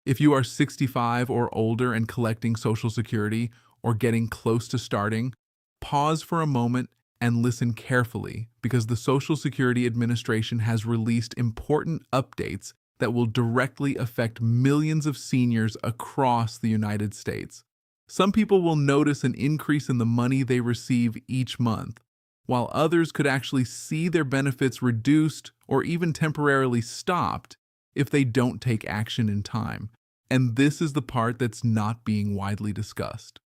If you are 65 or older and collecting Social Security or getting close to starting, pause for a moment and listen carefully because the Social Security Administration has released important updates that will directly affect millions of seniors across the United States. Some people will notice an increase in the money they receive each month, while others could actually see their benefits reduced or even temporarily stopped if they don't take action in time. And this is the part that's not being widely discussed.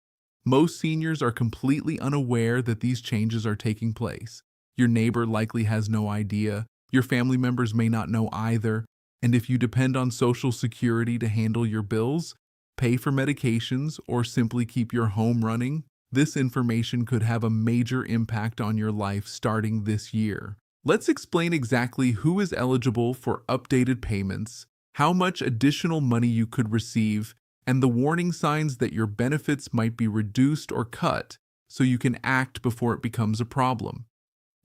Most seniors are completely unaware that these changes are taking place. Your neighbor likely has no idea. Your family members may not know either. And if you depend on Social Security to handle your bills, pay for medications, or simply keep your home running, this information could have a major impact on your life starting this year. Let's explain exactly who is eligible for updated payments, how much additional money you could receive, and the warning signs that your benefits might be reduced or cut so you can act before it becomes a problem.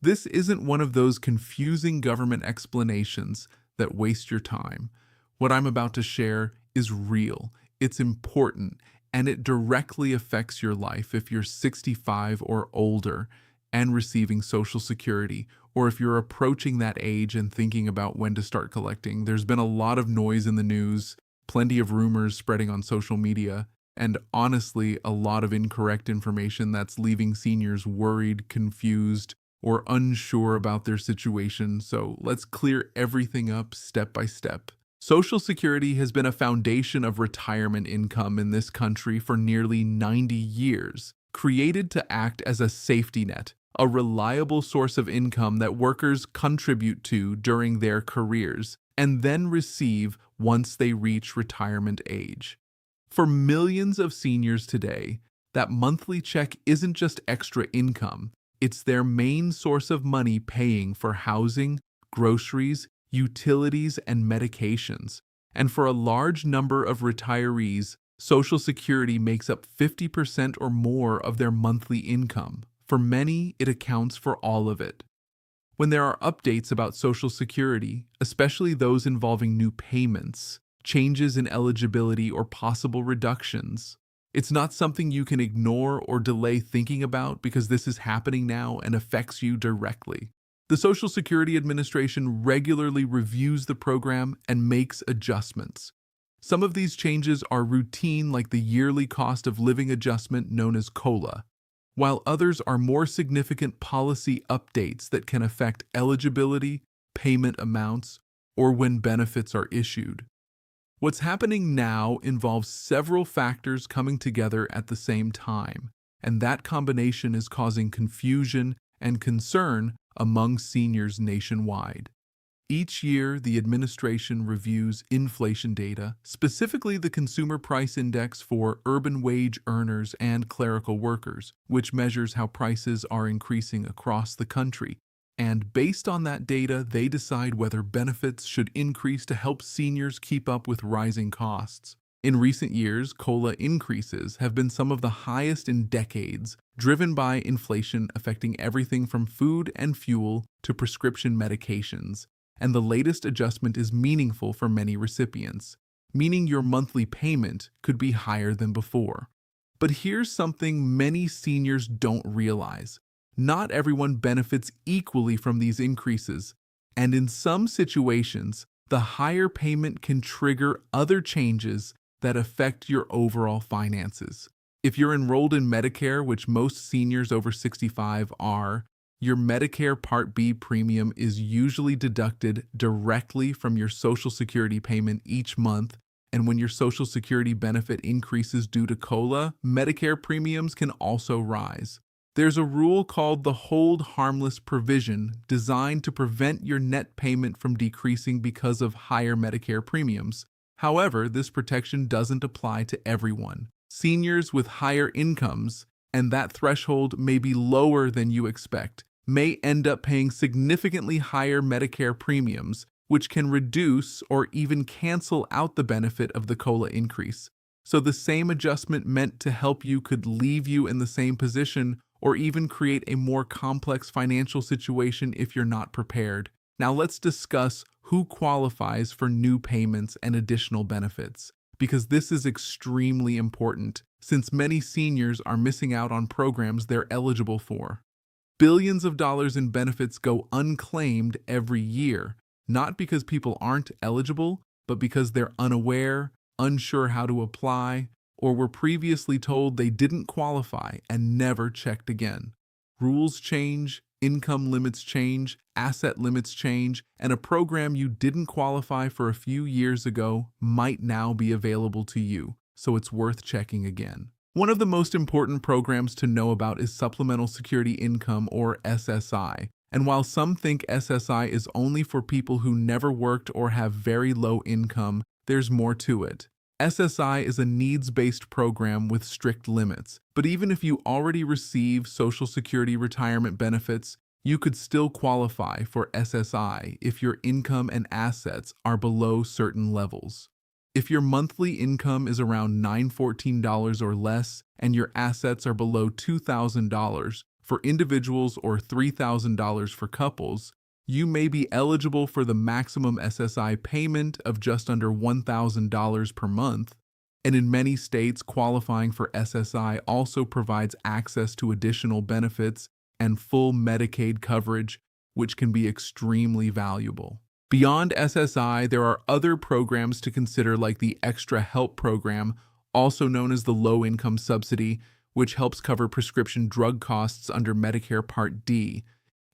This isn't one of those confusing government explanations that waste your time. What I'm about to share is real, it's important, and it directly affects your life if you're 65 or older and receiving Social Security, or if you're approaching that age and thinking about when to start collecting. There's been a lot of noise in the news, plenty of rumors spreading on social media, and honestly, a lot of incorrect information that's leaving seniors worried, confused, or unsure about their situation. So let's clear everything up step by step. Social Security has been a foundation of retirement income in this country for nearly 90 years, created to act as a safety net, a reliable source of income that workers contribute to during their careers and then receive once they reach retirement age. For millions of seniors today, that monthly check isn't just extra income, it's their main source of money paying for housing, groceries, utilities, and medications. And for a large number of retirees, Social Security makes up 50% or more of their monthly income. For many, it accounts for all of it. When there are updates about Social Security, especially those involving new payments, changes in eligibility, or possible reductions, it's not something you can ignore or delay thinking about because this is happening now and affects you directly. The Social Security Administration regularly reviews the program and makes adjustments. Some of these changes are routine, like the yearly cost of living adjustment known as COLA, while others are more significant policy updates that can affect eligibility, payment amounts, or when benefits are issued. What's happening now involves several factors coming together at the same time, and that combination is causing confusion and concern among seniors nationwide. Each year, the administration reviews inflation data, specifically the Consumer Price Index for urban wage earners and clerical workers, which measures how prices are increasing across the country. And based on that data, they decide whether benefits should increase to help seniors keep up with rising costs. In recent years, COLA increases have been some of the highest in decades, driven by inflation affecting everything from food and fuel to prescription medications. And the latest adjustment is meaningful for many recipients, meaning your monthly payment could be higher than before. But here's something many seniors don't realize. Not everyone benefits equally from these increases, and in some situations, the higher payment can trigger other changes that affect your overall finances. If you're enrolled in Medicare, which most seniors over 65 are, your Medicare Part B premium is usually deducted directly from your Social Security payment each month, and when your Social Security benefit increases due to COLA, Medicare premiums can also rise. There's a rule called the Hold Harmless provision designed to prevent your net payment from decreasing because of higher Medicare premiums. However, this protection doesn't apply to everyone. Seniors with higher incomes, and that threshold may be lower than you expect, may end up paying significantly higher Medicare premiums, which can reduce or even cancel out the benefit of the COLA increase. So the same adjustment meant to help you could leave you in the same position or even create a more complex financial situation if you're not prepared. Now let's discuss who qualifies for new payments and additional benefits. because this is extremely important, since many seniors are missing out on programs they're eligible for. Billions of dollars in benefits go unclaimed every year, not because people aren't eligible, but because they're unaware, unsure how to apply, or were previously told they didn't qualify and never checked again. Rules change, income limits change, asset limits change, and a program you didn't qualify for a few years ago might now be available to you, so it's worth checking again. One of the most important programs to know about is Supplemental Security Income, or SSI. And while some think SSI is only for people who never worked or have very low income, there's more to it. SSI is a needs-based program with strict limits, but even if you already receive Social Security retirement benefits, you could still qualify for SSI if your income and assets are below certain levels. If your monthly income is around $914 or less and your assets are below $2,000 for individuals or $3,000 for couples, you may be eligible for the maximum SSI payment of just under $1,000 per month. And in many states, qualifying for SSI also provides access to additional benefits and full Medicaid coverage, which can be extremely valuable. Beyond SSI, there are other programs to consider, like the Extra Help Program, also known as the Low Income Subsidy, which helps cover prescription drug costs under Medicare Part D.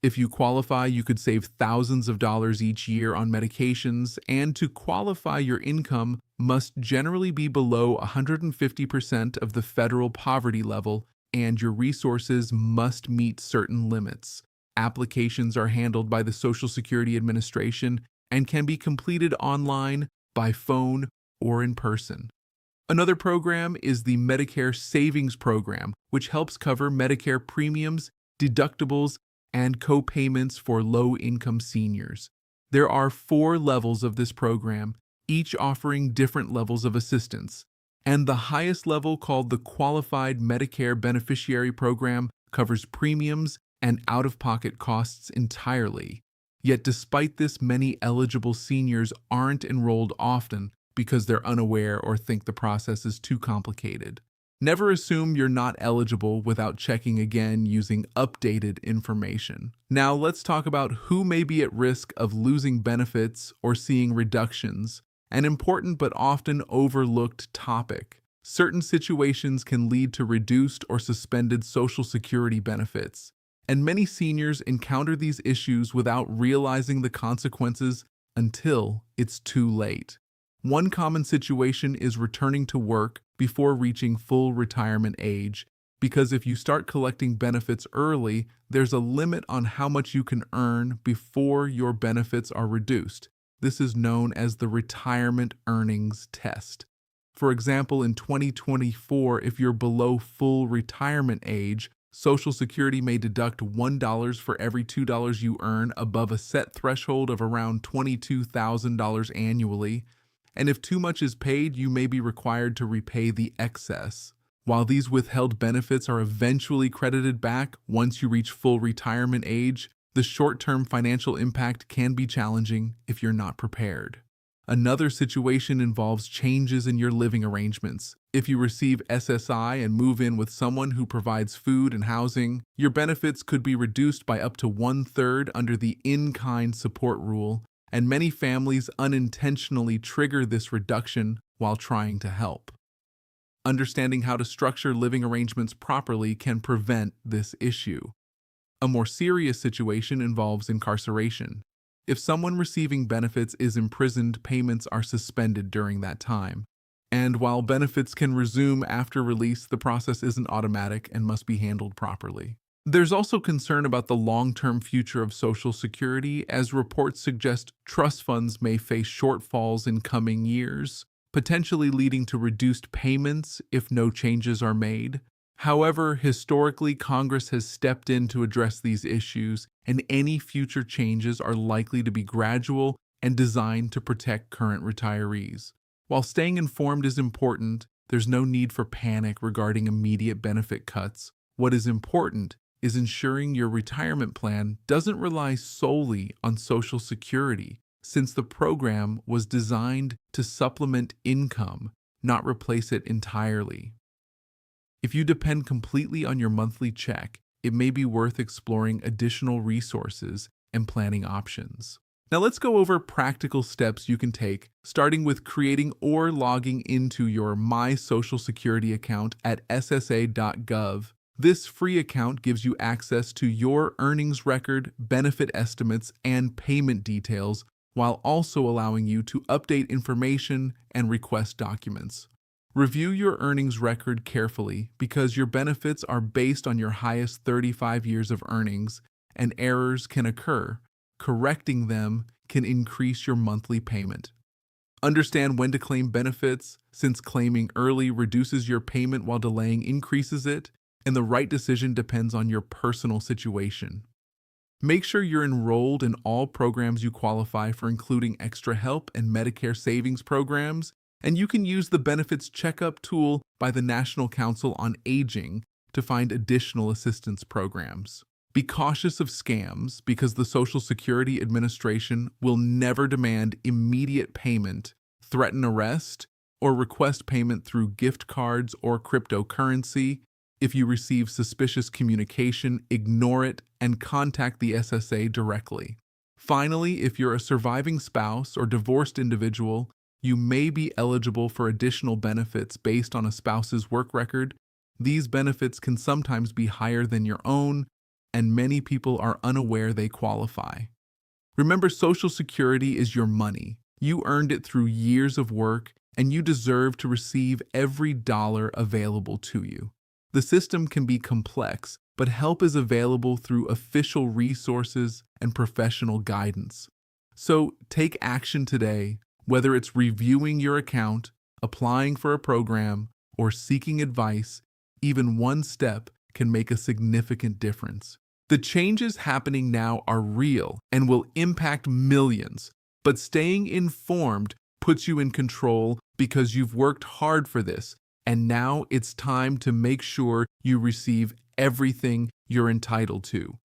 If you qualify, you could save thousands of dollars each year on medications, and to qualify, your income must generally be below 150% of the federal poverty level, and your resources must meet certain limits. Applications are handled by the Social Security Administration and can be completed online, by phone, or in person. Another program is the Medicare Savings Program, which helps cover Medicare premiums, deductibles, and co-payments for low-income seniors. There are 4 levels of this program, each offering different levels of assistance. And the highest level, called the Qualified Medicare Beneficiary Program, covers premiums and out-of-pocket costs entirely. Yet despite this, many eligible seniors aren't enrolled often because they're unaware or think the process is too complicated. Never assume you're not eligible without checking again using updated information. Now let's talk about who may be at risk of losing benefits or seeing reductions, an important but often overlooked topic. Certain situations can lead to reduced or suspended Social Security benefits, and many seniors encounter these issues without realizing the consequences until it's too late. One common situation is returning to work before reaching full retirement age, because if you start collecting benefits early, there's a limit on how much you can earn before your benefits are reduced. This is known as the retirement earnings test. For example, in 2024, if you're below full retirement age, Social Security may deduct $1 for every $2 you earn above a set threshold of around $22,000 annually, and if too much is paid, you may be required to repay the excess. While these withheld benefits are eventually credited back once you reach full retirement age, the short-term financial impact can be challenging if you're not prepared. Another situation involves changes in your living arrangements. If you receive SSI and move in with someone who provides food and housing, your benefits could be reduced by up to 1/3 under the in-kind support rule, and many families unintentionally trigger this reduction while trying to help. Understanding how to structure living arrangements properly can prevent this issue. A more serious situation involves incarceration. If someone receiving benefits is imprisoned, payments are suspended during that time. And while benefits can resume after release, the process isn't automatic and must be handled properly. There's also concern about the long-term future of Social Security, as reports suggest trust funds may face shortfalls in coming years, potentially leading to reduced payments if no changes are made. However, historically, Congress has stepped in to address these issues, and any future changes are likely to be gradual and designed to protect current retirees. While staying informed is important, there's no need for panic regarding immediate benefit cuts. What is important is ensuring your retirement plan doesn't rely solely on Social Security, since the program was designed to supplement income, not replace it entirely. If you depend completely on your monthly check, it may be worth exploring additional resources and planning options. Now let's go over practical steps you can take, starting with creating or logging into your My Social Security account at ssa.gov. This free account gives you access to your earnings record, benefit estimates, and payment details, while also allowing you to update information and request documents. Review your earnings record carefully because your benefits are based on your highest 35 years of earnings, and errors can occur. Correcting them can increase your monthly payment. Understand when to claim benefits, since claiming early reduces your payment while delaying increases it, and the right decision depends on your personal situation. Make sure you're enrolled in all programs you qualify for, including Extra Help and Medicare Savings programs, and you can use the Benefits Checkup tool by the National Council on Aging to find additional assistance programs. Be cautious of scams because the Social Security Administration will never demand immediate payment, threaten arrest, or request payment through gift cards or cryptocurrency. If you receive suspicious communication, ignore it and contact the SSA directly. Finally, if you're a surviving spouse or divorced individual, you may be eligible for additional benefits based on a spouse's work record. These benefits can sometimes be higher than your own, and many people are unaware they qualify. Remember, Social Security is your money. You earned it through years of work, and you deserve to receive every dollar available to you. The system can be complex, but help is available through official resources and professional guidance. So take action today, whether it's reviewing your account, applying for a program, or seeking advice. Even one step can make a significant difference. The changes happening now are real and will impact millions, but staying informed puts you in control because you've worked hard for this, and now it's time to make sure you receive everything you're entitled to.